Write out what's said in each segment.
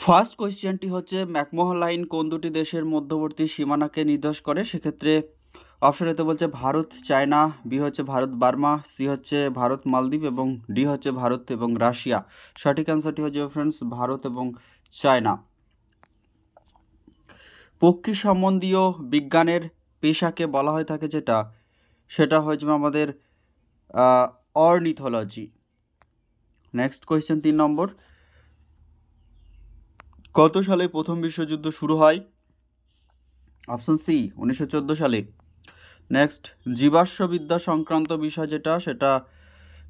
First কোয়েশ্চেনটি হচ্ছে McMahon line কোন দুটি দেশের মধ্যবর্তী সীমানাকে নির্দেশ করে? সেক্ষেত্রে অপশন এতে বলছে ভারত চায়না, বি হচ্ছে ভারত বার্মা, সি হচ্ছে ভারত মালদ্বীপ এবং ডি হচ্ছে ভারত এবং রাশিয়া। সঠিক অ্যান্সারটি হচ্ছে ফ্রেন্ডস ভারত এবং চায়না। পক্ষী সম্বন্ধীয় বিজ্ঞানের পেশাকে বলা হয়ে থাকে যেটা, সেটা হচ্ছে আমাদের অর্নিথোলজি। নেক্সট কোয়েশ্চেন 3 নম্বর, কত সালে প্রথম বিশ্বযুদ্ধ শুরু হয়? অপশন সি 1914 সালে। নেক্সট জীবাশ্মবিদ্যা সংক্রান্ত বিষয় যেটা, সেটা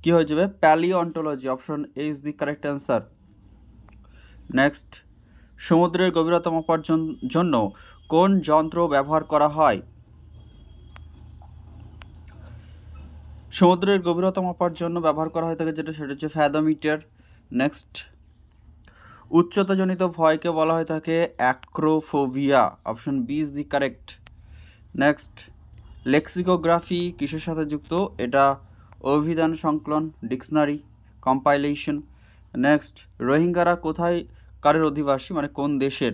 কি হয়ে যাবে? Palaeontology. Option A is the correct answer. Next সমুদ্রের গভীরতা মাপার জন্য কোন যন্ত্র ব্যবহার করা হয়? সমুদ্রের গভীরতা মাপার জন্য ব্যবহার করা হয়ে থাকে যেটা, সেটা হচ্ছে ফ্যাথোমিটার। নেক্সট উচ্চতাজনিত ভয়কে বলা হয়ে থাকে acrophobia. Option B is the correct. Next lexicography কিসের সাথে যুক্ত? এটা অভিধান সংকলন, ডিকশনারি, কম্পাইলেশন। নেক্সট রোহিঙ্গারা কোথায় কারের অধিবাসী, মানে কোন দেশের?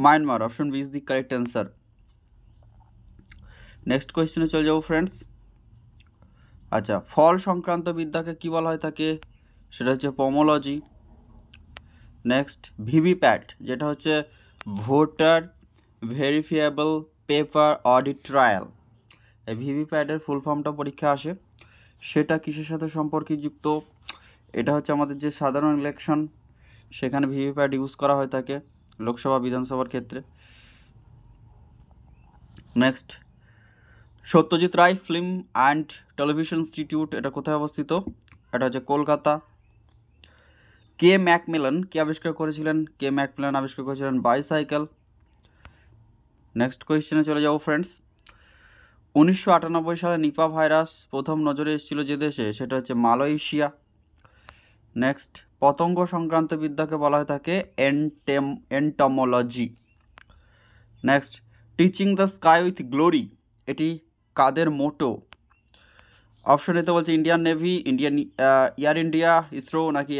Myanmar. Option B is the correct answer. Next কোয়েশ্চেনে চলে যাবো ফ্রেন্ডস। আচ্ছা, ফল সংক্রান্ত বিদ্যাকে কি বলা হয়ে থাকে? সেটা হচ্ছে পমোলজি। নেক্সট ভিভিপ্যাট, যেটা হচ্ছে ভোটার ভেরিফিয়েবল পেপার অডিট ট্রায়াল। এই ভিভিপ্যাটের ফুল ফর্মটা পরীক্ষা আসে, সেটা কিসের সাথে সম্পর্কযুক্ত? এটা হচ্ছে আমাদের যে সাধারণ ইলেকশন, সেখানে ভিভিপ্যাট ইউজ করা হয়ে থাকে লোকসভা বিধানসভার ক্ষেত্রে। Next Satyajit Ray film and television institute, এটা কোথায় অবস্থিত? এটা হচ্ছে কলকাতা। কে ম্যাকমিলান কি আবিষ্কার করেছিলেন? কে ম্যাকমিলান আবিষ্কার করেছিলেন বাইসাইকেল। নেক্সট কোয়েশ্চেনে চলে যাবো ফ্রেন্ডস। 1998 সালে নিপা ভাইরাস প্রথম নজরে এসেছিল যে দেশে, সেটা হচ্ছে মালয়েশিয়া। নেক্সট পতঙ্গ সংক্রান্ত বিদ্যাকে বলা হয়ে থাকে entomology. Next teaching the sky with glory, এটি কাদের মোটো? অপশন এতে বলছে Indian navy, Indian Air India, ISRO, নাকি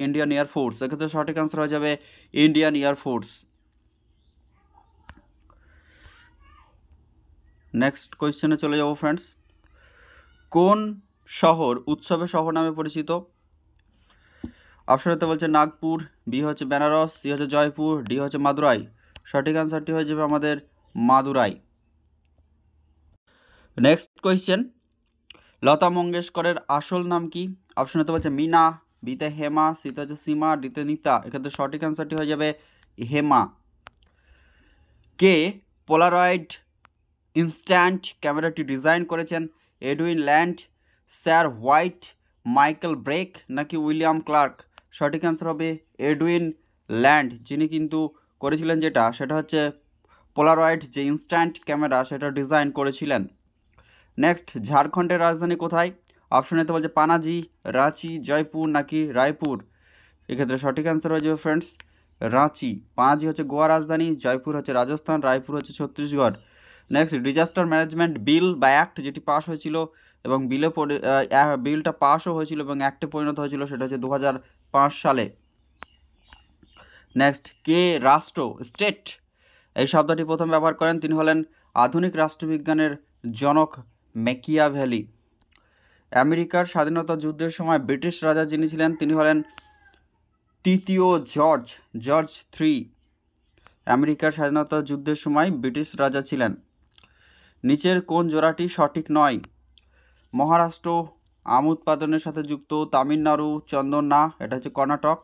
ইন্ডিয়ান এয়ারফোর্স। এক্ষেত্রে সঠিক আনসার হয়ে যাবে ইন্ডিয়ান এয়ারফোর্স। নেক্সট কোয়েশ্চেনে চলে যাব ফ্রেন্ডস। কোন শহর উৎসবের শহর নামে পরিচিত? অপশন এতে বলছে নাগপুর, বি হচ্ছে বেনারস, সি হচ্ছে জয়পুর, ডি হচ্ছে মাদুরাই। সঠিক আনসারটি হয়ে যাবে আমাদের মাদুরাই। নেক্সট কোয়েশ্চেন, লতা মঙ্গেশকরের আসল নাম কি? অপশন এতে বলছে মিনা, বিতে হেমা, সিতে হচ্ছে সীমা, ডিতে নিতা। এক্ষেত্রে সঠিক আনসারটি হয়ে যাবে হেমা। কে পোলারয়েড ইনস্ট্যান্ট ক্যামেরাটি ডিজাইন করেছেন? Edwin Land, sir White, Michael Brake, নাকি উইলিয়াম ক্লার্ক। সঠিক অ্যান্সার হবে এডুইন ল্যান্ড, যিনি কিন্তু করেছিলেন যেটা, সেটা হচ্ছে পোলারয়েড যে ইনস্ট্যান্ট ক্যামেরা, সেটা ডিজাইন করেছিলেন। নেক্সট ঝাড়খণ্ডের রাজধানী কোথায়? অপশন এতে বলছে পানাজি, রাঁচি, জয়পুর, নাকি রায়পুর। এক্ষেত্রে সঠিক অ্যান্সার হয়ে যাবে ফ্রেন্ডস রাঁচি। পানাজি হচ্ছে গোয়া রাজধানী, জয়পুর হচ্ছে রাজস্থান, রায়পুর হচ্ছে ছত্তিশগড়। নেক্সট ডিজাস্টার ম্যানেজমেন্ট বিল বা অ্যাক্ট যেটি পাস হয়েছিল এবং বিলটা পাসও হয়েছিল এবং অ্যাক্টে পরিণত হয়েছিল, সেটা হচ্ছে 2005 সালে। নেক্সট কে রাষ্ট্র স্টেট এই শব্দটি প্রথম ব্যবহার করেন? তিনি হলেন আধুনিক রাষ্ট্রবিজ্ঞানের জনক ম্যাকিয়াভেলি। আমেরিকার স্বাধীনতা যুদ্ধের সময় ব্রিটিশ রাজা যিনি ছিলেন, তিনি হলেন তৃতীয় জর্জ 3। আমেরিকার স্বাধীনতা যুদ্ধের সময় ব্রিটিশ রাজা ছিলেন। নিচের কোন জোড়াটি সঠিক নয়? মহারাষ্ট্র আম উৎপাদনের সাথে যুক্ত, তামিলনাড়ু চন্দন না, এটা হচ্ছে কর্ণাটক।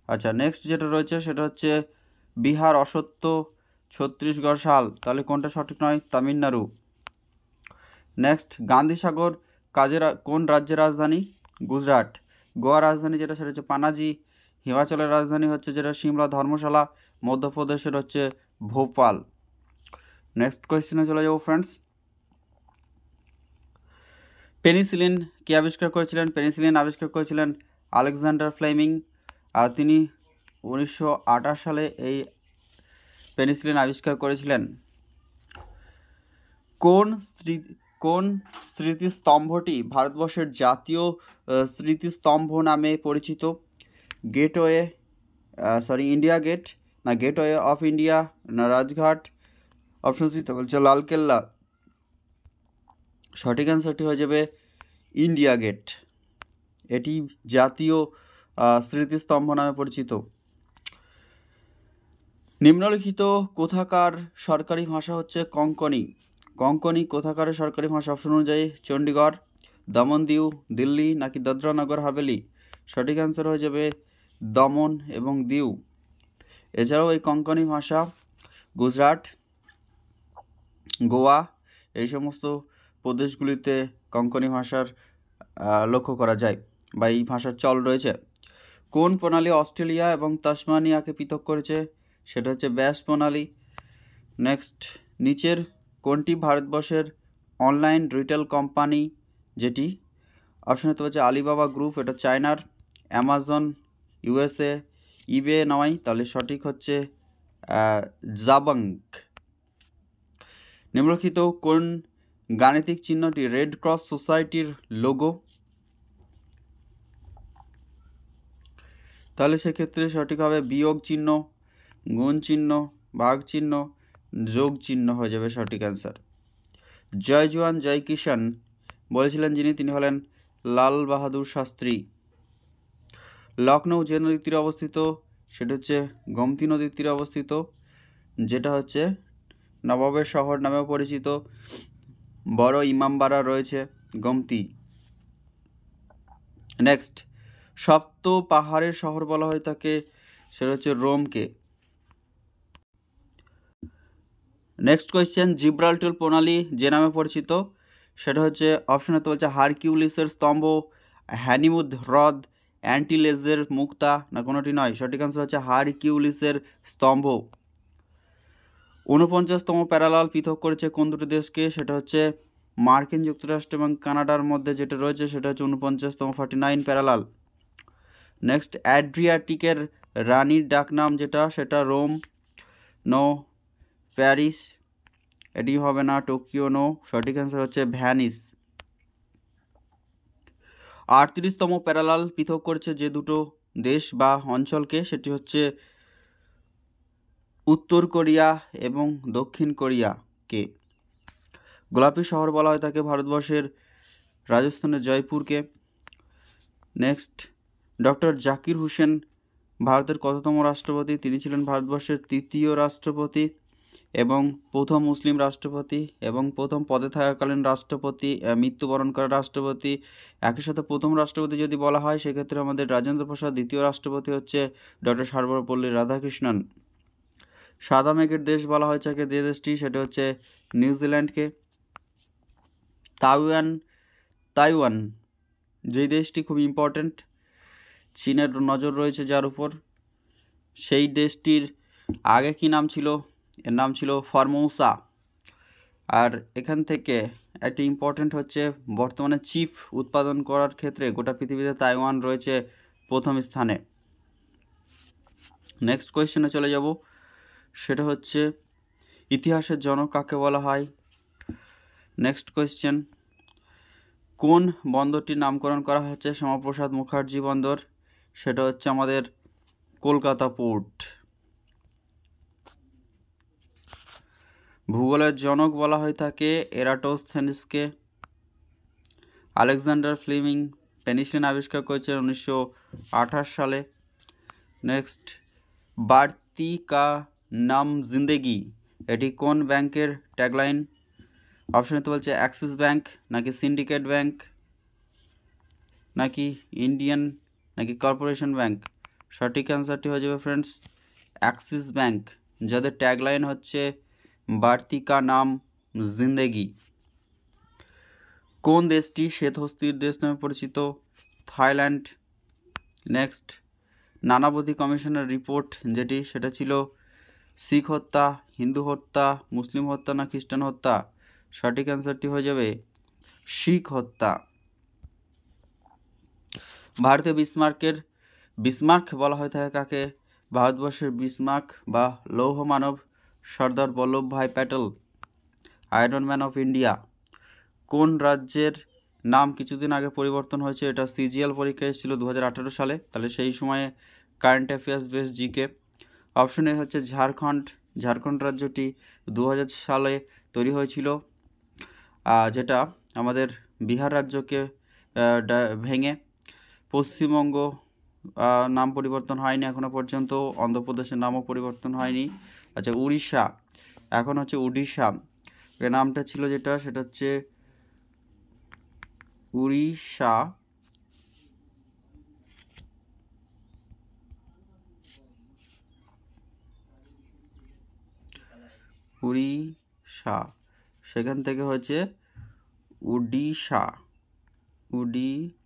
আচ্ছা, নেক্সট যেটা রয়েছে সেটা হচ্ছে বিহার অসত্য, ছত্তিশগড় শাল। তাহলে কোনটা সঠিক নয়? তামিলনাড়ু। নেক্সট গান্ধীসাগর কোন রাজ্যের রাজধানী? গুজরাট। গোয়া রাজধানী যেটা, সেটা হচ্ছে পানাজি। হিমাচলের রাজধানী হচ্ছে যেটা সিমলা, ধর্মশালা। মধ্যপ্রদেশের হচ্ছে ভোপাল। নেক্সট কোয়েশ্চেনে চলে যাবো ফ্রেন্ডস। পেনিসিলিন কে আবিষ্কার করেছিলেন? পেনিসিলিন আবিষ্কার করেছিলেন আলেকজান্ডার ফ্লেমিং, আর তিনি 1928 সালে এই পেনিসিলিন আবিষ্কার করেছিলেন। কোন স্মৃতিস্তম্ভটি ভারতবর্ষের জাতীয় স্মৃতিস্তম্ভ নামে পরিচিত? গেটওয়ে, ইন্ডিয়া গেট, না গেটওয়ে অফ ইন্ডিয়া, না রাজঘাট। অপশন সিতে বলছে লালকেল্লা। সঠিক অ্যান্সারটি হয়ে যাবে ইন্ডিয়া গেট। এটি জাতীয় স্মৃতিস্তম্ভ নামে পরিচিত। নিম্নলিখিত কোথাকার সরকারি ভাষা হচ্ছে কঙ্কনি? কঙ্কনি কোথাকার সরকারি ভাষা? অপশন অনুযায়ী চণ্ডীগড়, দমন দিউ, দিল্লি নাকি দাদরা নগর হাভেলি। সঠিক অ্যান্সার হয়ে যাবে দমন এবং দিউ। এছাড়াও এই কঙ্কনি ভাষা গুজরাট, গোয়া এই সমস্ত প্রদেশগুলিতে কঙ্কনি ভাষার লক্ষ্য করা যায় বা এই ভাষার চল রয়েছে। কোন প্রণালী অস্ট্রেলিয়া এবং তাসমানিয়াকে পৃথক করেছে? সেটা হচ্ছে ব্যাস প্রণালী। নেক্সট, নিচের কোনটি ভারতবর্ষের অনলাইন রিটেল কোম্পানি যেটি? অপশন হতে পারছে আলিবাবা গ্রুপ, এটা চায়নার, অ্যামাজন ইউএসএ, ইবে নয়, তাহলে সঠিক হচ্ছে জাবাং। নিম্নলিখিত কোন গাণিতিক চিহ্নটি রেড ক্রস সোসাইটির লোগো? তাহলে সেক্ষেত্রে সঠিক হবে বিয়োগ চিহ্ন, গুণ চিহ্ন, ভাগ চিহ্ন, যোগ চিহ্ন হয়ে যাবে সঠিক অ্যান্সার। জয় জওয়ান জয় কিষাণ বলেছিলেন যিনি, তিনি হলেন লাল বাহাদুর শাস্ত্রী। লখনৌ যে নদীর তীরে অবস্থিত? সেটা হচ্ছে গোমতী নদীর তীরে অবস্থিত, যেটা হচ্ছে নবাবের শহর নামেও পরিচিত। বড় ইমামবাড়া রয়েছে গোমতী। নেক্সট, সপ্ত পাহাড়ের শহর বলা হয় তাকে, সেটা হচ্ছে রোমকে। নেক্সট কোয়েশ্চেন, জিব্রাল্টার প্রণালী যে নামে পরিচিত? সেটা হচ্ছে অপশন হতে বলছে হারকিউলিসের স্তম্ভ, হ্যানিমুদ হ্রদ, অ্যান্টিলেজের মুক্তা, না কোনোটি নয়। সঠিক আনসার হচ্ছে হারকিউলিসের স্তম্ভ। 49তম প্যারালাল পৃথক করেছে কোন দুটো দেশকে? সেটা হচ্ছে মার্কিন যুক্তরাষ্ট্র এবং কানাডার মধ্যে যেটা রয়েছে সেটা হচ্ছে 49তম 49 প্যারালাল। নেক্সট, অ্যাড্রিয়াটিকের রানীর ডাকনাম যেটা, সেটা রোম, নো প্যারিস, এটি হবে না, টোকিও নো, সঠিক অ্যান্সার হচ্ছে ভ্যানিস। 38তম প্যারালাল পৃথক করছে যে দুটো দেশ বা অঞ্চলকে, সেটি হচ্ছে উত্তর কোরিয়া এবং দক্ষিণ কোরিয়াকে। গোলাপি শহর বলা হয় তাকে ভারতবর্ষের রাজস্থানের জয়পুরকে। নেক্সট, ডক্টর জাকির হুসেন ভারতের কততম রাষ্ট্রপতি? তিনি ছিলেন ভারতবর্ষের 3য় রাষ্ট্রপতি এবং প্রথম মুসলিম রাষ্ট্রপতি এবং প্রথম পদে থাকাকালীন রাষ্ট্রপতি, মৃত্যুবরণ করা রাষ্ট্রপতি। একই সাথে প্রথম রাষ্ট্রপতি যদি বলা হয় সেক্ষেত্রে আমাদের রাজেন্দ্র প্রসাদ, দ্বিতীয় রাষ্ট্রপতি হচ্ছে ডক্টর সর্বপল্লী রাধাকৃষ্ণন। সাদা মেঘের দেশ বলা হয়েছে যে দেশটি, সেটা হচ্ছে নিউজিল্যান্ডকে। তাইওয়ান যেই দেশটি খুব ইম্পর্ট্যান্ট, চীনের নজর রয়েছে যার উপর, সেই দেশটির আগে কি নাম ছিল? এর নাম ছিল ফরমোসা। আর এখান থেকে একটি ইম্পর্ট্যান্ট হচ্ছে বর্তমানে চিপ উৎপাদন করার ক্ষেত্রে গোটা পৃথিবীতে তাইওয়ান রয়েছে প্রথম স্থানে। নেক্সট কোয়েশ্চেনে চলে যাব, সেটা হচ্ছে ইতিহাসের জনক কাকে বলা হয়? নেক্সট কোয়েশ্চেন, কোন বন্দরটির নামকরণ করা হচ্ছে শ্যামাপ্রসাদ মুখার্জি বন্দর? সেটা হচ্ছে আমাদের কলকাতা পোর্ট। ভূগোলের জনক বলা হয় তাকে এরাটোস্থেনিসকে। আলেকজান্ডার ফ্লেমিং পেনিসিলিন আবিষ্কার করেছেন 1928 সালে। নেক্সট, বাড়তি কা নাম জিন্দেগি এটি কোন ব্যাংকের ট্যাগলাইন? অপশন হতে বলছে অ্যাক্সিস ব্যাংক, নাকি সিন্ডিকেট ব্যাংক, নাকি ইন্ডিয়ান, নাকি কর্পোরেশন ব্যাংক। সঠিক অ্যান্সারটি হয়ে যাবে ফ্রেন্ডস অ্যাক্সিস ব্যাংক, যাদের ট্যাগলাইন হচ্ছে বাড়তি কা নাম জিন্দেগি। কোন দেশটি শ্বেতহস্তির দেশ নামে পরিচিত? থাইল্যান্ড। নেক্সট, নানাবতী কমিশনের রিপোর্ট যেটি, সেটা ছিল শিখ হত্যা, হিন্দু হত্যা, মুসলিম হত্যা, না খ্রিস্টান হত্যা। সঠিক অ্যান্সারটি হয়ে যাবে শিখ হত্যা। ভারতীয় বিসমার্ক বলা হয়ে থাকে কাকে? ভারতবর্ষের বিসমার্ক বা লৌহ মানব Sardar Vallabhbhai Patel, iron man of India. কোন রাজ্যের নাম কিছুদিন আগে পরিবর্তন হয়েছে? এটা সিজিএল পরীক্ষা এসেছিল 2018 সালে, তাহলে সেই সময়ে current affairs base GK. Option A হচ্ছে ঝাড়খণ্ড। ঝাড়খণ্ড রাজ্যটি 2000 সালে তৈরি হয়েছিল, যেটা আমাদের বিহার রাজ্যকে ভেঙে। পশ্চিমবঙ্গ নাম পরিবর্তন হয়নি এখনও পর্যন্ত, অন্ধ্রপ্রদেশের নামও পরিবর্তন হয়নি। আচ্ছা, উড়িষ্যা, এখন হচ্ছে উড়িষ্যা, এর নামটা ছিল যেটা, সেটা হচ্ছে উড়িষ্যা। উড়িষ্যা, সেখান থেকে হচ্ছে উড়িষ্যা। উড়িষ্যা।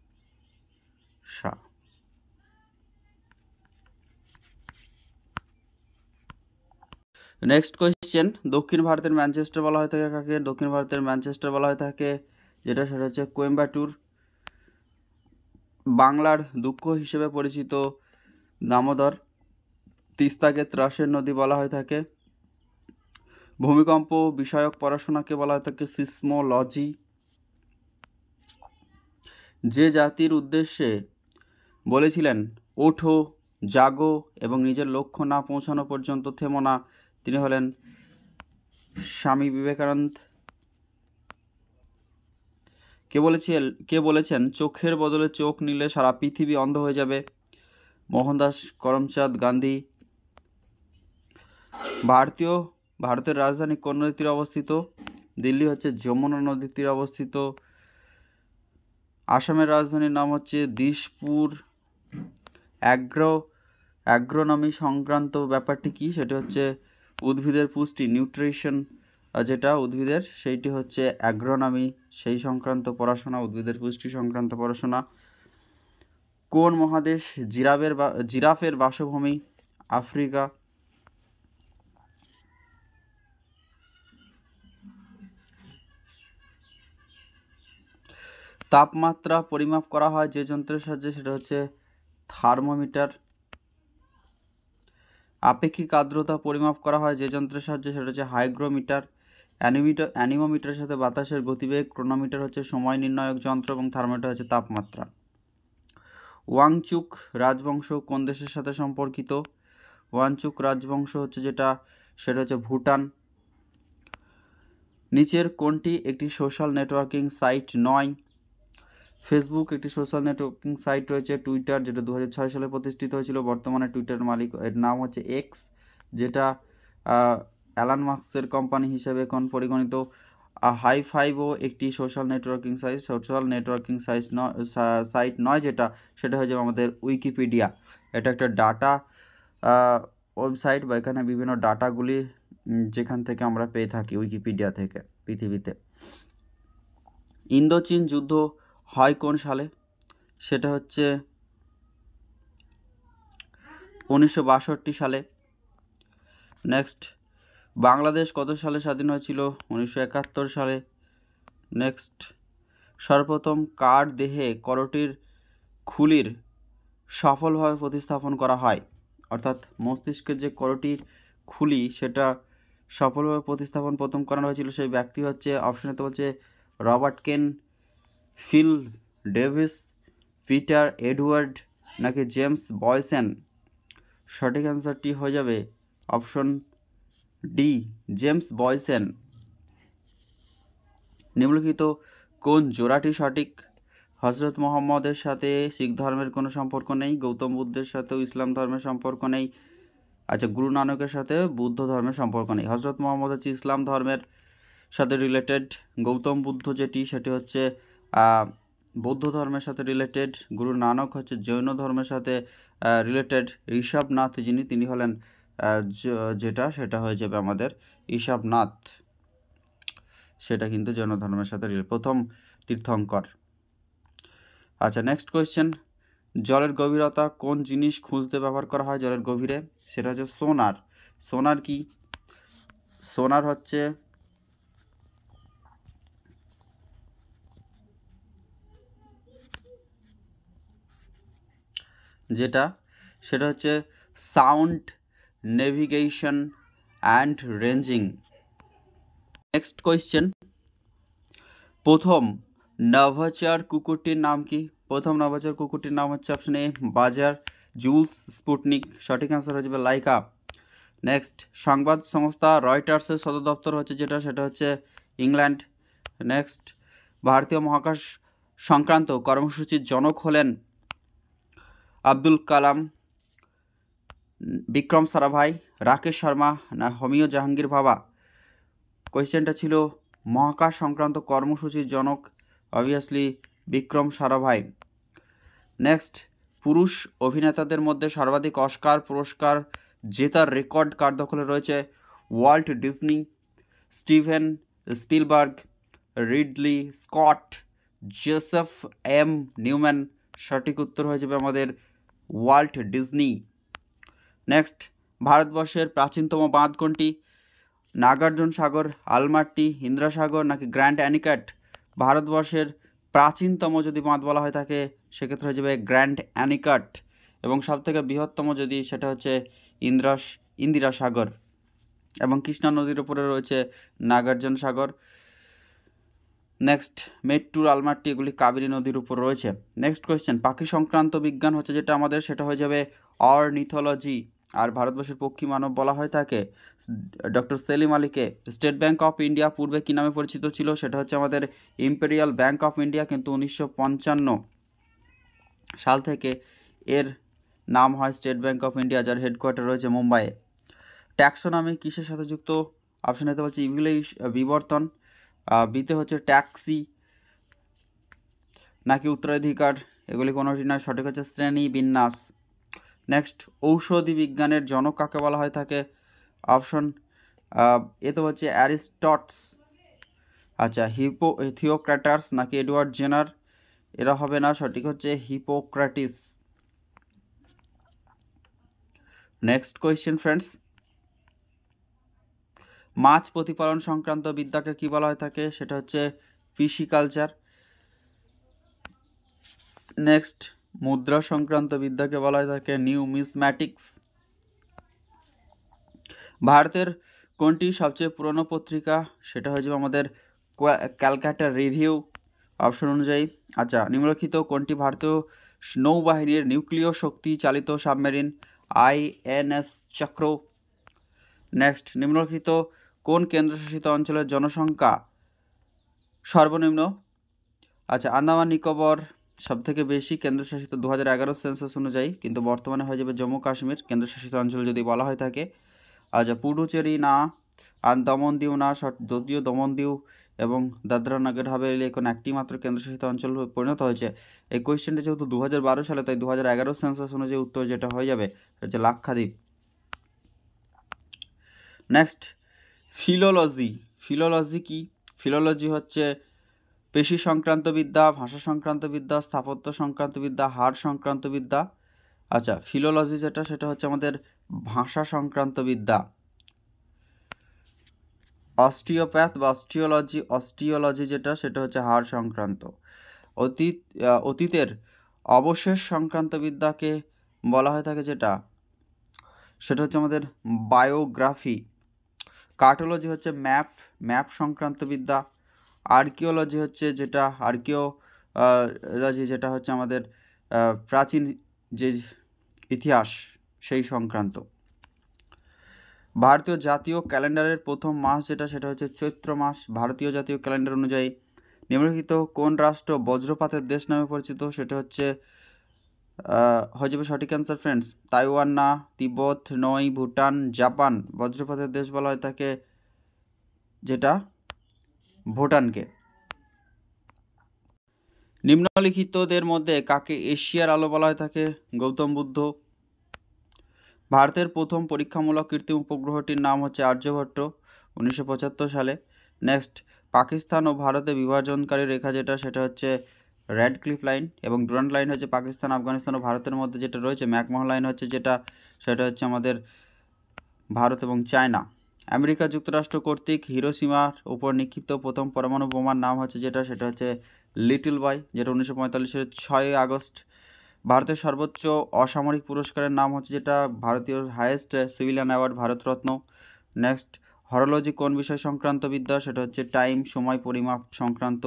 নেক্সট কোয়েশ্চেন, দক্ষিণ ভারতের ম্যানচেস্টার বলা হয়ে থাকে কাকে? দক্ষিণ ভারতের ম্যানচেস্টার বলা হয়ে থাকে যেটা, সেটা হচ্ছে কোয়েম্বাটুর। বাংলার দুঃখ হিসেবে পরিচিত দামোদর। তিস্তাকে ত্রাসের নদী বলা হয়ে থাকে। ভূমিকম্প বিষয়ক পড়াশোনাকে বলা হয়ে থাকে সিসমোলজি। যে জাতির উদ্দেশ্যে বলেছিলেন ওঠো, জাগো এবং নিজের লক্ষ্য না পৌঁছানো পর্যন্ত থেমো না, তিনি হলেন স্বামী বিবেকানন্দ। কে বলেছেন চোখের বদলে চোখ নিলে সারা পৃথিবী অন্ধ হয়ে যাবে? মোহনদাস করমচাঁদ গান্ধী। ভারতের রাজধানী কোন নদীর তীরে অবস্থিত? দিল্লি হচ্ছে যমুনা নদীর তীরে অবস্থিত। আসামের রাজধানীর নাম হচ্ছে দিশপুর। অ্যাগ্রোনমি সংক্রান্ত ব্যাপারটি কি? সেটা হচ্ছে উদ্ভিদের পুষ্টি, নিউট্রিশন, যেটা উদ্ভিদের, সেইটি হচ্ছে অ্যাগ্রোনমি, সেই সংক্রান্ত পড়াশোনা, উদ্ভিদের পুষ্টি সংক্রান্ত পড়াশোনা। কোন মহাদেশ জিরাফের বাসভূমি? আফ্রিকা। তাপমাত্রা পরিমাপ করা হয় যে যন্ত্রের সাহায্যে, সেটা হচ্ছে থার্মোমিটার। আপেক্ষিক আর্দ্রতা পরিমাপ করা হয় যে যন্ত্রের সাহায্যে, সেটা হচ্ছে হাইগ্রোমিটার। অ্যানিমোমিটারের সাথে বাতাসের গতিবেগ। ক্রোনোমিটার হচ্ছে সময় নির্ণায়ক যন্ত্র এবং থার্মোমিটার হচ্ছে তাপমাত্রা। ওয়াংচুক রাজবংশ কোন দেশের সাথে সম্পর্কিত? ওয়াংচুক রাজবংশ হচ্ছে যেটা, সেটা হচ্ছে ভুটান। নিচের কোনটি একটি সোশ্যাল নেটওয়ার্কিং সাইট নয়? ফেসবুক একটি সোশ্যাল নেটওয়ার্কিং সাইট রয়েছে। টুইটার, যেটা 2006 সালে প্রতিষ্ঠিত হয়েছিল, বর্তমানে টুইটারের মালিক এর নাম হচ্ছে এক্স, যেটা অ্যালান মাস্কের কোম্পানি হিসেবে এখন পরিগণিত। হাই ফাইভও একটি সোশ্যাল নেটওয়ার্কিং সাইট নয়, যেটা, সেটা হয়ে যাবে আমাদের উইকিপিডিয়া। এটা একটা ডাটা ওয়েবসাইট, বা এখানে বিভিন্ন ডাটাগুলি যেখান থেকে আমরা পেয়ে থাকি উইকিপিডিয়া থেকে পৃথিবীতে। ইন্দোচীন যুদ্ধ হয় কোন সালে? সেটা হচ্ছে 1962 সালে। নেক্সট, বাংলাদেশ কত সালে স্বাধীন হয়েছিল? 1971 সালে। নেক্সট, সর্বপ্রথম কার দেহে করটির খুলির সফলভাবে প্রতিস্থাপন করা হয়? অর্থাৎ মস্তিষ্কের যে করটির খুলি, সেটা সফলভাবে প্রতিস্থাপন প্রথম করানো হয়েছিল, সেই ব্যক্তি হচ্ছে, অপশনেতে বলছে রবার্ট কেন, ফিল ডেভিস, পিটার এডওয়ার্ড, নাকি জেমস বয়সেন। সঠিক অ্যান্সারটি হয়ে যাবে অপশন ডি, জেমস বয়সেন। নিম্নলিখিত কোন জোড়াটি সঠিক? হজরত মোহাম্মদের সাথে শিখ ধর্মের কোনো সম্পর্ক নেই। গৌতম বুদ্ধের সাথেও ইসলাম ধর্মের সম্পর্ক নেই। আচ্ছা, গুরু নানকের সাথে বুদ্ধ ধর্মের সম্পর্ক নেই। হজরত মোহাম্মদ হচ্ছে ইসলাম ধর্মের সাথে রিলেটেড। গৌতম বুদ্ধ যেটি, সেটি হচ্ছে বৌদ্ধ ধর্মের সাথে রিলেটেড। গুরু নানক হচ্ছে জৈন ধর্মের সাথে রিলেটেড। ঋষভনাথ যিনি, তিনি হলেন যেটা, সেটা হয়ে যাবে আমাদের ঋষভনাথ, সেটা কিন্তু জৈন ধর্মের সাথে প্রথম তীর্থঙ্কর। আচ্ছা, নেক্সট কোয়েশ্চেন, জলের গভীরতা কোন জিনিস খুঁজতে ব্যবহার করা হয় জলের গভীরে? সেটা হচ্ছে সোনার। সোনার কি? সোনার হচ্ছে যেটা, সেটা হচ্ছে sound navigation and ranging. Next question, প্রথম নভোচার কুকুরটির নাম কি? প্রথম নভোচার কুকুরটির নাম হচ্ছে অপশন এ বাজার, জুলস, স্পুটনিক, সঠিক অ্যান্সার হয়ে যাবে লাইকা। নেক্সট, সংবাদ সংস্থা রয়টার্সের সদর দপ্তর হচ্ছে যেটা, সেটা হচ্ছে ইংল্যান্ড। নেক্সট, ভারতীয় মহাকাশ সংক্রান্ত কর্মসূচির জনক হলেন আব্দুল কালাম, বিক্রম সারাভাই, রাকেশ শর্মা না হোমিও জাহাঙ্গীর ভাবা? কোয়েশ্চেনটা ছিল মহাকাশ সংক্রান্ত কর্মসূচির জনক অবভিয়াসলি বিক্রম সারাভাই। নেক্সট, পুরুষ অভিনেতাদের মধ্যে সর্বাধিক অস্কার পুরস্কার জেতার রেকর্ড কার দখলে রয়েছে? Walt Disney, Steven Spielberg, Ridley Scott, Joseph M Newman? সঠিক উত্তর হয়ে যাবে আমাদের ওয়াল্ট ডিজনি। নেক্সট, ভারতবর্ষের প্রাচীনতম বাঁধ কোনটি? নাগার্জুন সাগর, আলমাট্টি, ইন্দিরা সাগর নাকি গ্র্যান্ড অ্যানিকাট? ভারতবর্ষের প্রাচীনতম যদি বাঁধ বলা হয়ে থাকে সেক্ষেত্রে হয়ে যাবে গ্র্যান্ড অ্যানিকাট, এবং সবথেকে বৃহত্তম যদি সেটা হচ্ছে ইন্দিরা সাগর, এবং কৃষ্ণা নদীর উপরে রয়েছে নাগার্জুন সাগর। নেক্সট, মেট্টুর, আলমাট্টি এগুলি কাবেরী নদীর উপর রয়েছে। নেক্সট কোয়েশ্চেন, পাখি সংক্রান্ত বিজ্ঞান হচ্ছে যেটা আমাদের, সেটা হয়ে যাবে অর্নিথোলজি। আর ভারতবর্ষের পক্ষী মানব বলা হয়ে থাকে ডক্টর সেলিম আলীকে। স্টেট ব্যাঙ্ক অফ ইন্ডিয়া পূর্বে কী নামে পরিচিত ছিল? সেটা হচ্ছে আমাদের ইম্পেরিয়াল ব্যাঙ্ক অফ ইন্ডিয়া, কিন্তু 1955 সাল থেকে এর নাম হয় স্টেট ব্যাঙ্ক অফ ইন্ডিয়া, যার হেডকোয়ার্টার রয়েছে মুম্বাইয়ে। ট্যাক্সোনমি কিসের সাথে যুক্ত? অপশন এতে বলছে বিবর্তন, বিতে হচ্ছে ট্যাক্সি নাকি উত্তরাধিকার? এগুলি কোনোটি নয়, সঠিক হচ্ছে শ্রেণী বিন্যাস। নেক্সট, ঔষধি বিজ্ঞানের জনক কাকে বলা হয়ে থাকে? অপশন এতে হচ্ছে অ্যারিস্টটস, আচ্ছা থিওক্র্যাটাস নাকি এডওয়ার্ড জেনার? এরা হবে না, সঠিক হচ্ছে হিপোক্রেটিস। নেক্সট কোয়েশ্চেন ফ্রেন্ডস, মাছ প্রতিপালন সংক্রান্ত বিদ্যাকে কি বলা হয়ে থাকে? সেটা হচ্ছে পিসিকালচার। নেক্সট, মুদ্রা সংক্রান্ত বিদ্যাকে বলা হয়ে থাকে নিউমিসম্যাটিক্স। ভারতের কোনটি সবচেয়ে পুরনো পত্রিকা? সেটা হয়ে যাবে আমাদের ক্যালকাটা রিভিউ, অপশন অনুযায়ী। আচ্ছা, নিম্নলিখিত কোনটি ভারতীয় নৌবাহিনীর নিউক্লিয় শক্তি চালিত সাবমেরিন? INS চক্র। নেক্সট, নিম্নলিখিত কোন কেন্দ্রশাসিত অঞ্চলের জনসংখ্যা সর্বনিম্ন? আচ্ছা, আন্দামান নিকোবর সবথেকে বেশি কেন্দ্রশাসিত 2011 সেন্সাস অনুযায়ী, কিন্তু বর্তমানে হয়ে যাবে জম্মু কাশ্মীর কেন্দ্রশাসিত অঞ্চল যদি বলা হয়ে থাকে। আচ্ছা, পুডুচেরি না, আর দমনদিউ না, যদিও দমনদিউ এবং দাদরা নগর হাভেলি এখন একটি মাত্র কেন্দ্রশাসিত অঞ্চল পরিণত হয়েছে। এই কোয়েশ্চেনটা যেহেতু 2012 সালে, তাই 2011 সেন্সাস অনুযায়ী উত্তর যেটা হয়ে যাবে হচ্ছে লাক্ষাদ্বীপ। নেক্সট, ফিলোলজি কি? ফিলোলজি হচ্ছে পেশি সংক্রান্ত বিদ্যা, ভাষা সংক্রান্ত বিদ্যা, স্থাপত্য সংক্রান্ত বিদ্যা, হাড় সংক্রান্ত বিদ্যা? আচ্ছা, ফিলোলজি যেটা, সেটা হচ্ছে আমাদের ভাষা সংক্রান্ত বিদ্যা। অস্টিওপ্যাথ বা অস্টিওলজি যেটা, সেটা হচ্ছে হাড় সংক্রান্ত। অতীতের অবশেষ সংক্রান্ত বিদ্যাকে বলা হয়ে থাকে যেটা, সেটা হচ্ছে আমাদের বায়োগ্রাফি। কার্টোলজি হচ্ছে ম্যাপ সংক্রান্ত বিদ্যা। আর্কিওলজি হচ্ছে যেটা আর্কিওলজি যেটা হচ্ছে আমাদের প্রাচীন যে ইতিহাস সেই সংক্রান্ত। ভারতীয় জাতীয় ক্যালেন্ডারের প্রথম মাস যেটা, সেটা হচ্ছে চৈত্র মাস ভারতীয় জাতীয় ক্যালেন্ডার অনুযায়ী। নিম্নলিখিত কোন রাষ্ট্র বজ্রপাতের দেশ নামে পরিচিত? সেটা হচ্ছে হয়ে যাবে সঠিক অ্যান্সার ফ্রেন্ডস তাইওয়ান না, তিব্বত নয়, ভুটান, জাপান? বজ্রপাতের দেশ বলা হয় থাকে যেটা ভুটানকে। নিম্নলিখিতদের মধ্যে কাকে এশিয়ার আলো বলা হয়ে থাকে? গৌতম বুদ্ধ। ভারতের প্রথম পরীক্ষামূলক কৃত্রিম উপগ্রহটির নাম হচ্ছে আর্যভট্ট, 1975 সালে। নেক্সট, পাকিস্তান ও ভারতে বিভাজনকারী রেখা যেটা, সেটা হচ্ছে র্যাডক্লিফ লাইন, এবং ডুরান্ড লাইন হচ্ছে পাকিস্তান, আফগানিস্তান ও ভারতের মধ্যে যেটা রয়েছে। ম্যাকমোহন লাইন হচ্ছে যেটা, সেটা হচ্ছে আমাদের ভারত এবং চায়না। আমেরিকা যুক্তরাষ্ট্র কর্তৃক হিরোশিমার উপর নিক্ষিপ্ত প্রথম পরমাণু বোমার নাম হচ্ছে যেটা, সেটা হচ্ছে লিটল বয়, যেটা 1945-এর 6 আগস্ট। ভারতের সর্বোচ্চ অসামরিক পুরস্কারের নাম হচ্ছে যেটা ভারতীয় highest civilian award Bharat Ratna. Next, horology কোন বিষয় সংক্রান্ত বিদ্যা? সেটা হচ্ছে টাইম, সময় পরিমাপ সংক্রান্ত।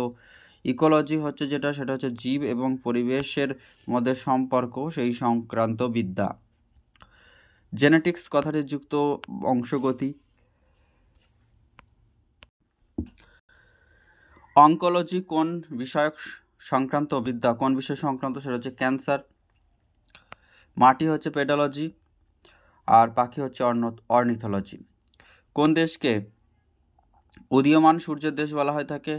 ইকোলজি হচ্ছে যেটা, সেটা হচ্ছে জীব এবং পরিবেশের মধ্যে সম্পর্ক সেই সংক্রান্ত বিদ্যা। জেনেটিক্স কথাটি যুক্ত বংশগতি। অঙ্কোলজি কোন বিষয়ক সংক্রান্ত বিদ্যা, কোন বিষয় সংক্রান্ত, সেটা হচ্ছে ক্যান্সার। মাটি হচ্ছে পেডোলজি, আর পাখি হচ্ছে অর্নিথোলজি। কোন দেশকে উদীয়মান সূর্যের দেশ বলা হয়ে থাকে,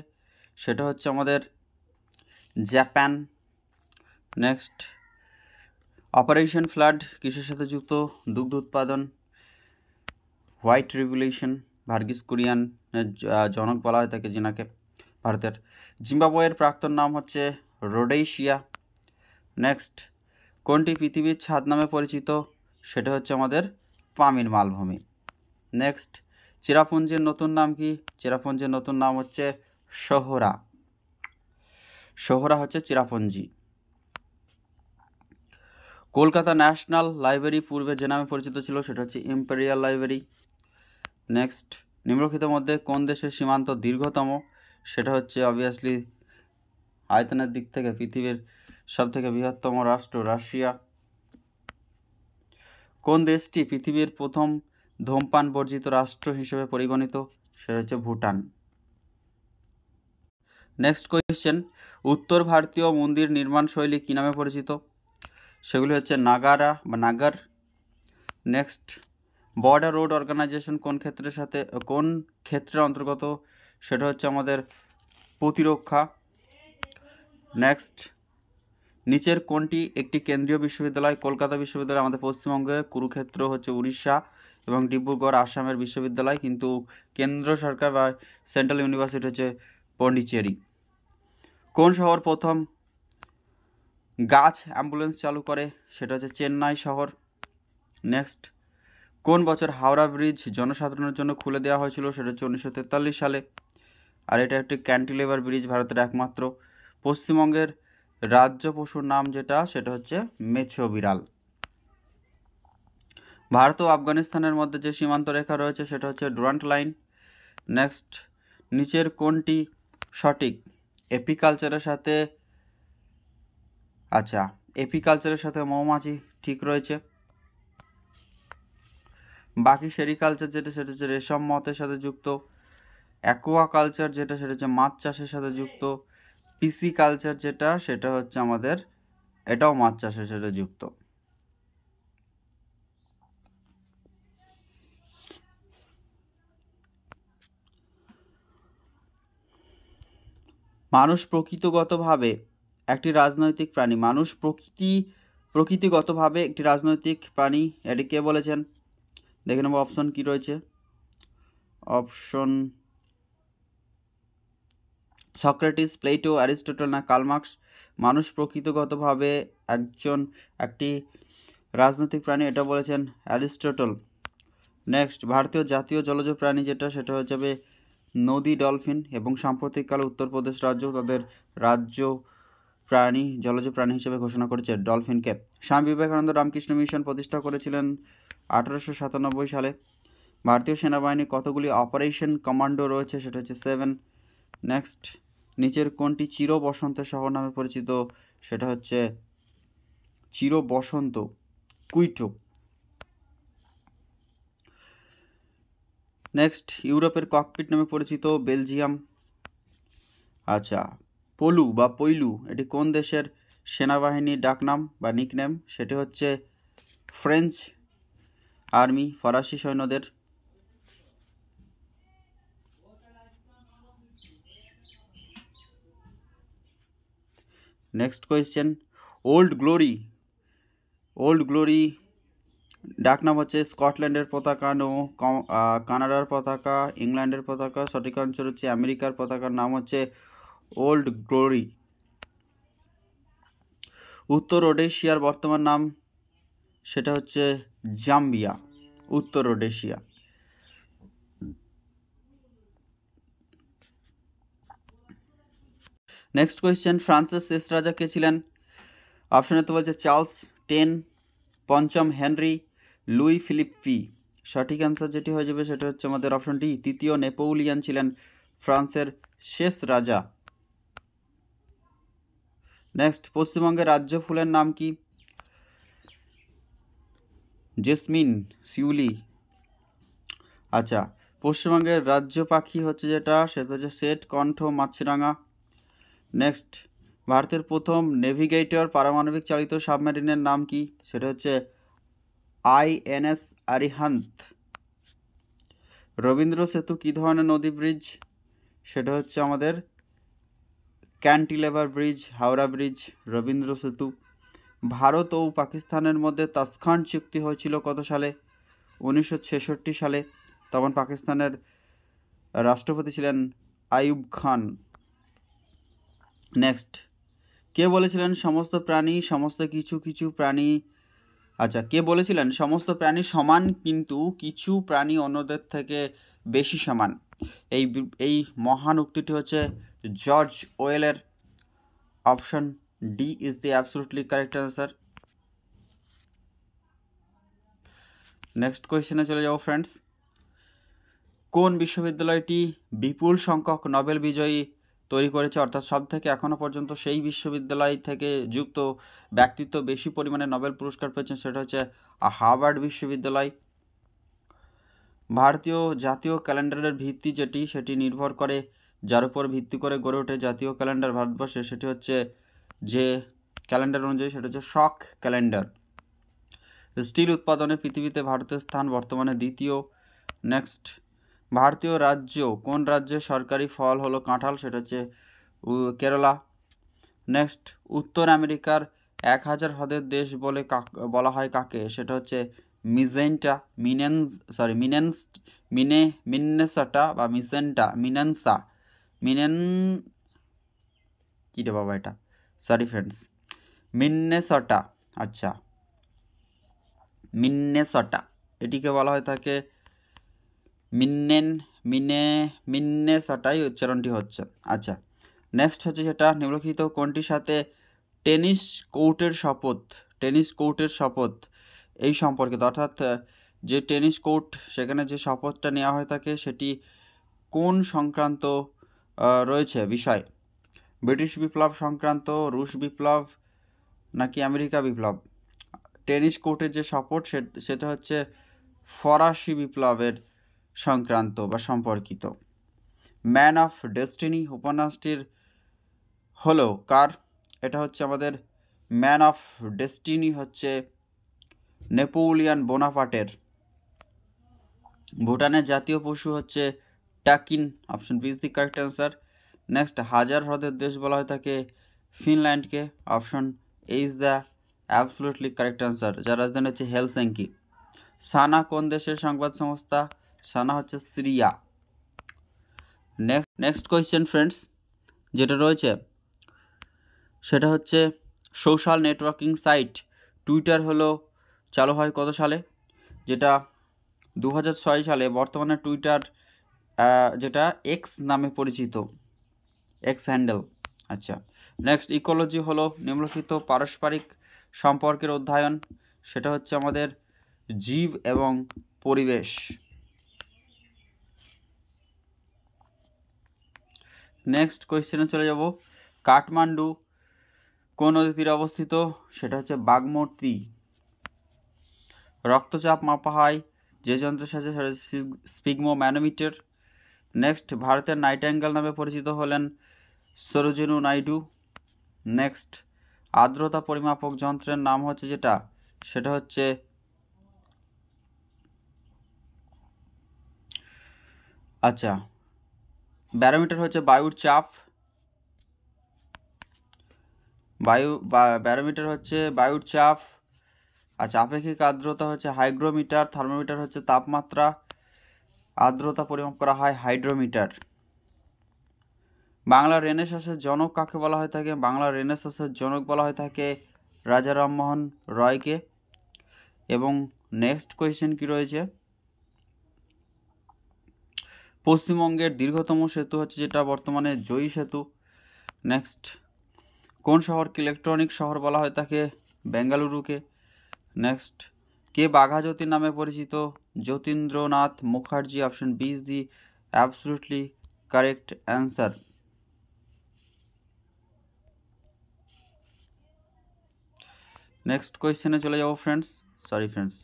সেটা হচ্ছে আমাদের জাপান। নেক্সট, অপারেশন ফ্লাড কিসের সাথে যুক্ত, দুগ্ধ উৎপাদন। হোয়াইট রিভলিউশন ভার্গিস কুরিয়ানের জনক বলা হয়ে থাকে যিনাকে, ভারতের। জিম্বাবুয়ের প্রাক্তন নাম হচ্ছে রোডেশিয়া। নেক্সট, কোনটি পৃথিবীর ছাদ নামে পরিচিত, সেটা হচ্ছে আমাদের পামির মালভূমি। নেক্সট, চেরাপুঞ্জির নতুন নাম কি, চেরাপুঞ্জির নতুন নাম হচ্ছে সোহরা। সোহরা হচ্ছে চেরাপুঞ্জি। কলকাতা ন্যাশনাল লাইব্রেরি পূর্বে যে নামে পরিচিত ছিল সেটা হচ্ছে ইম্পেরিয়াল লাইব্রেরি। নেক্সট, নিম্নলিখিতের মধ্যে কোন দেশের সীমান্ত দীর্ঘতম, সেটা হচ্ছে অবভিয়াসলি আয়তনের দিক থেকে পৃথিবীর সবথেকে বৃহত্তম রাষ্ট্র রাশিয়া। কোন দেশটি পৃথিবীর প্রথম ধূমপান বর্জিত রাষ্ট্র হিসেবে পরিগণিত, সেটা হচ্ছে ভুটান। নেক্সট কোয়েশ্চেন, উত্তর ভারতীয় মন্দির নির্মাণ শৈলী কী নামে পরিচিত, সেগুলি হচ্ছে নাগারা বা নাগার। নেক্সট, বর্ডার রোড অর্গানাইজেশন কোন ক্ষেত্রের অন্তর্গত, সেটা হচ্ছে আমাদের প্রতিরক্ষা। নেক্সট, নিচের কোনটি একটি কেন্দ্রীয় বিশ্ববিদ্যালয়, কলকাতা বিশ্ববিদ্যালয় আমাদের পশ্চিমবঙ্গে, কুরুক্ষেত্র হচ্ছে উড়িষ্যা এবং ডিব্রুগড় আসামের বিশ্ববিদ্যালয়, কিন্তু কেন্দ্র সরকার বা সেন্ট্রাল ইউনিভার্সিটি হচ্ছে পন্ডিচেরি। কোন শহর প্রথম গাছ অ্যাম্বুলেন্স চালু করে, সেটা হচ্ছে চেন্নাই শহর। নেক্সট, কোন বছর হাওড়া ব্রিজ জনসাধারণের জন্য খুলে দেওয়া হয়েছিল, সেটা হচ্ছে 1943 সালে। আর এটা একটি ক্যান্টিলেভার ব্রিজ, ভারতের একমাত্র। পশ্চিমবঙ্গের রাজ্য পশুর নাম যেটা, সেটা হচ্ছে মেছো বিড়াল। ভারত ও আফগানিস্তানের মধ্যে যে সীমান্ত রেখা রয়েছে সেটা হচ্ছে ডুরান্ট লাইন। নেক্সট, নিচের কোনটি সঠিক, এপিকালচারের সাথে, আচ্ছা এপিকালচারের সাথে মৌমাছি ঠিক রয়েছে। বাকি সেরিকালচার যেটা, সেটা হচ্ছে রেশম মতের সাথে যুক্ত। অ্যাকোয়াকালচার যেটা, সেটা হচ্ছে মাছ চাষের সাথে যুক্ত। পিসি কালচার যেটা, সেটা হচ্ছে আমাদের, এটাও মাছ চাষের সাথে যুক্ত। মানুষ প্রকৃতিগতভাবে একটি রাজনৈতিক প্রাণী, মানুষ প্রকৃতিগতভাবে একটি রাজনৈতিক প্রাণী, এটি কে বলেছেন, দেখে নেব অপশন কি রয়েছে। অপশন সক্রেটিস, প্লেটো, অ্যারিস্টটল না কার্ল মার্কস। মানুষ প্রকৃতিগতভাবে একটি রাজনৈতিক প্রাণী, এটা বলেছেন অ্যারিস্টটল। নেক্সট, ভারতীয় জাতীয় জলজ প্রাণী যেটা, সেটা হয়ে যাবে নদী ডলফিন, এবং সাম্প্রতিককালে উত্তরপ্রদেশ রাজ্য তাদের রাজ্য প্রাণী জলজ প্রাণী হিসেবে ঘোষণা করেছে ডলফিনকে। স্বামী বিবেকানন্দ রামকৃষ্ণ মিশন প্রতিষ্ঠা করেছিলেন 1897 সালে। ভারতীয় সেনাবাহিনী কতগুলি অপারেশন কমান্ডো রয়েছে, সেটা হচ্ছে 7। নেক্সট, নিচের কোনটি চির বসন্তের শহর নামে পরিচিত, সেটা হচ্ছে চির বসন্ত কুইটো। নেক্সট, ইউরোপের ককপিট নামে পরিচিত বেলজিয়াম। আচ্ছা, পৈলু এটি কোন দেশের সেনাবাহিনীর ডাকনাম বা নিকনেম, সেটি হচ্ছে ফ্রেঞ্চ আর্মি, ফরাসি সৈন্যদের। নেক্সট কোয়েশ্চেন, ওল্ড গ্লোরি ডাকনাম হচ্ছে স্কটল্যান্ডের পতাকা, কানাডার পতাকা, ইংল্যান্ডের পতাকা, সঠিক অঞ্চল হচ্ছে আমেরিকার পতাকার নাম হচ্ছে ওল্ড গ্লোরি। উত্তর রোডেশিয়ার বর্তমান নাম, সেটা হচ্ছে জাম্বিয়া, উত্তর রোডেশিয়া। নেক্সট কোয়েশ্চেন, ফ্রান্সের শেষ রাজা কে ছিলেন, অপশনে তো বলছে চার্লস 10, পঞ্চম হেনরি, লুই ফিলিপ পি। সঠিক অ্যান্সার যেটি হয়ে যাবে সেটা হচ্ছে আমাদের অপশন ডি, তৃতীয় নেপোলিয়ান ছিলেন ফ্রান্সের শেষ রাজা। নেক্সট, পশ্চিমবঙ্গের রাজ্য ফুলের নাম কি? জেসমিন, শিউলি। আচ্ছা, পশ্চিমবঙ্গের রাজ্য পাখি হচ্ছে যেটা, সেটা হচ্ছে শ্বেত কণ্ঠ মাছরাঙা। নেক্সট, ভারতের প্রথম নেভিগেটর পারমাণবিক চালিত সাবমেরিনের নাম কি? সেটা হচ্ছে INS আরিহান্ত। রবীন্দ্র সেতু কী ধরনের নদী ব্রিজ? সেটা হচ্ছে আমাদের ক্যান্টিলেভার ব্রিজ, হাওড়া ব্রিজ, রবীন্দ্র সেতু। ভারত ও পাকিস্তানের মধ্যে তাসখান্ড চুক্তি হয়েছিল কত সালে? 1966 সালে। তখন পাকিস্তানের রাষ্ট্রপতি ছিলেন আইয়ুব খান। নেক্সট, কে বলেছিলেন সমস্ত প্রাণী সমস্ত কিছু প্রাণী, আচ্ছা, কে বলেছিলেন সমস্ত প্রাণী সমান কিন্তু কিছু প্রাণী অন্যদের থেকে বেশি সমান? এই মহান উক্তিটি হচ্ছে জর্জ ওয়েলের। Option D is the absolutely correct answer. Next কোয়েশ্চেনে চলে যাবো ফ্রেন্ডস। কোন বিশ্ববিদ্যালয়টি বিপুল সংখ্যক নোবেল বিজয়ী তৈরি করেছে, অর্থাৎ সব থেকে এখনও পর্যন্ত সেই বিশ্ববিদ্যালয় থেকে যুক্ত ব্যক্তিত্ব বেশি পরিমাণে নোবেল পুরস্কার পেয়েছেন? সেটা হচ্ছে হার্ভার্ড বিশ্ববিদ্যালয়। ভারতীয় জাতীয় ক্যালেন্ডারের ভিত্তি যেটি, সেটি নির্ভর করে, যার উপর ভিত্তি করে গড়ে ওঠে জাতীয় ক্যালেন্ডার ভারতবর্ষে, সেটি হচ্ছে যে ক্যালেন্ডার অনুযায়ী, সেটা হচ্ছে শক ক্যালেন্ডার। স্টিল উৎপাদনে পৃথিবীতে ভারতের স্থান বর্তমানে দ্বিতীয়। নেক্সট, ভারতীয় রাজ্য কোন রাজ্যের সরকারি ফল হলো কাঁঠাল? সেটা হচ্ছে কেরালা। নেক্সট, উত্তর আমেরিকার 1000 হ্রদের দেশ বলে বলা হয় কাকে? সেটা হচ্ছে মিনেসোটা বা কি রে বাবা এটা, সরি ফ্রেন্ডস, মিনেসোটা। আচ্ছা, মিনেসোটা, এটিকে বলা হয় থাকে মিনেসোটাই উচ্চারণটি হচ্ছে। আচ্ছা, নেক্সট হচ্ছে যেটা, নিম্নলিখিত কোনটির সাথে টেনিস কোর্টের শপথ এই সম্পর্কিত, অর্থাৎ যে টেনিস কোর্ট, সেখানে যে শপথটা নেওয়া হয়ে থাকে সেটি কোন সংক্রান্ত রয়েছে বিষয়? ব্রিটিশ বিপ্লব সংক্রান্ত, রুশ বিপ্লব, নাকি আমেরিকা বিপ্লব? টেনিস কোর্টের যে শপথ সেটা হচ্ছে ফরাসি বিপ্লবের সংক্রান্ত বা সম্পর্কিত। ম্যান অফ ডেস্টিনি উপন্যাসটির হলো কার? এটা হচ্ছে আমাদের ম্যান অফ ডেস্টিনি হচ্ছে নেপোলিয়ান বোনাপার্টের। ভুটানের জাতীয় পশু হচ্ছে takin. Option B is the correct answer. Next, হাজার হ্রদের দেশ বলা হয় থাকে ফিনল্যান্ডকে। Option A is the absolutely correct answer, যার রাজধানী হচ্ছে হেলসিঙ্কি। সানা কোন দেশের সংবাদ সংস্থা? সানা হচ্ছে সিরিয়া। নেক্সট কোয়েশ্চেন ফ্রেন্ডস, যেটা রয়েছে সেটা হচ্ছে সোশ্যাল নেটওয়ার্কিং সাইট টুইটার হলো চালু হয় কত সালে? যেটা 2006 সালে। বর্তমানে টুইটার যেটা এক্স নামে পরিচিত, এক্স হ্যান্ডেল। আচ্ছা, নেক্সট, ইকোলজি হলো নিম্নলিখিত পারস্পরিক সম্পর্কের অধ্যয়ন, সেটা হচ্ছে আমাদের জীব এবং পরিবেশ। নেক্সট কোয়েশ্চেনে চলে যাব। কাঠমান্ডু কোন নদীর তীরে অবস্থিত? সেটা হচ্ছে বাগমতী। রক্তচাপ মাপা হয় যে যন্ত্রের সাথে, সেটা স্পিগমোম্যানোমিটার। নেক্সট, ভারতের নাইটেঙ্গেল নামে পরিচিত হলেন সরোজিনী নাইডু। নেক্সট, আর্দ্রতা পরিমাপক যন্ত্রের নাম হচ্ছে যেটা, সেটা হচ্ছে আচ্ছা, ব্যারোমিটার হচ্ছে বায়ুর চাপ, ব্যারোমিটার হচ্ছে বায়ুর চাপ। আচ্ছা, আপেক্ষিক আর্দ্রতা হচ্ছে হাইগ্রোমিটার, থার্মোমিটার হচ্ছে তাপমাত্রা, আর্দ্রতা পরিমাপ করা হয় হাইড্রোমিটার। বাংলা রেনেসাঁসের জনক কাকে বলা হয়ে থাকে? বাংলা রেনেসাঁসের জনক বলা হয়ে থাকে রাজা রামমোহন রয়কে। এবং নেক্সট কোয়েশ্চেন কি রয়েছে, পশ্চিমবঙ্গের দীর্ঘতম সেতু হচ্ছে যেটা বর্তমানে জয়ী সেতু। নেক্সট, কোন শহরকে ইলেকট্রনিক শহর বলা হয় থাকে? বেঙ্গালুরুকে। নেক্সট, কে বাঘা জ্যোতির নামে পরিচিত? Jatindranath Mukherjee. Option B is the absolutely correct answer. Next কোয়েশ্চেনে চলে যাব ফ্রেন্ডস।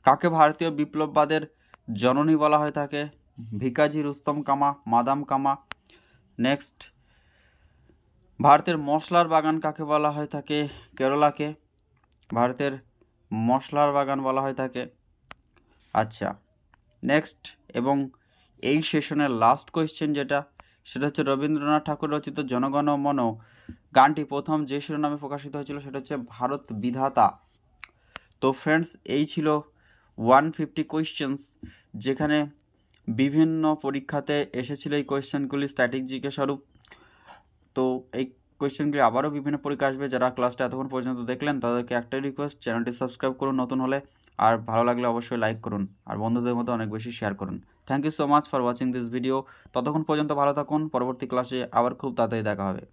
কাকে ভারতীয় বিপ্লববাদের জননী বলা হয়ে থাকে? ভিকাজি রুস্তম কামা, মাদাম কামা। নেক্সট, ভারতের মশলার বাগান কাকে বলা হয়ে থাকে? কেরালাকে ভারতের মশলার বাগান বলা হয়ে থাকে। আচ্ছা, নেক্সট এবং এই সেশনের লাস্ট কোয়েশ্চেন যেটা, সেটা হচ্ছে রবীন্দ্রনাথ ঠাকুর রচিত জনগণ মন গানটি প্রথম যে শিরোনামে প্রকাশিত হয়েছিল সেটা হচ্ছে ভারত বিধাতা। তো ফ্রেন্ডস, এই ছিল 150 কোয়েশ্চেন্স, যেখানে বিভিন্ন পরীক্ষাতে এসেছিল এই কোয়েশ্চেনগুলি স্ট্যাটিক জিকে স্বরূপ। তো এই কোয়েশ্চেনগুলি আবারও বিভিন্ন পরীক্ষা আসবে। যারা ক্লাসটা এতক্ষণ পর্যন্ত দেখলেন তাদেরকে একটাই রিকোয়েস্ট, চ্যানেলটি সাবস্ক্রাইব করুন নতুন হলে, আর ভালো লাগলে অবশ্যই লাইক করুন, আর বন্ধুদের মধ্যে অনেক বেশি শেয়ার করুন। Thank you so much for watching this video. ততক্ষণ পর্যন্ত ভালো থাকুন, পরবর্তী ক্লাসে আবার খুব তাড়াতাড়ি দেখা হবে।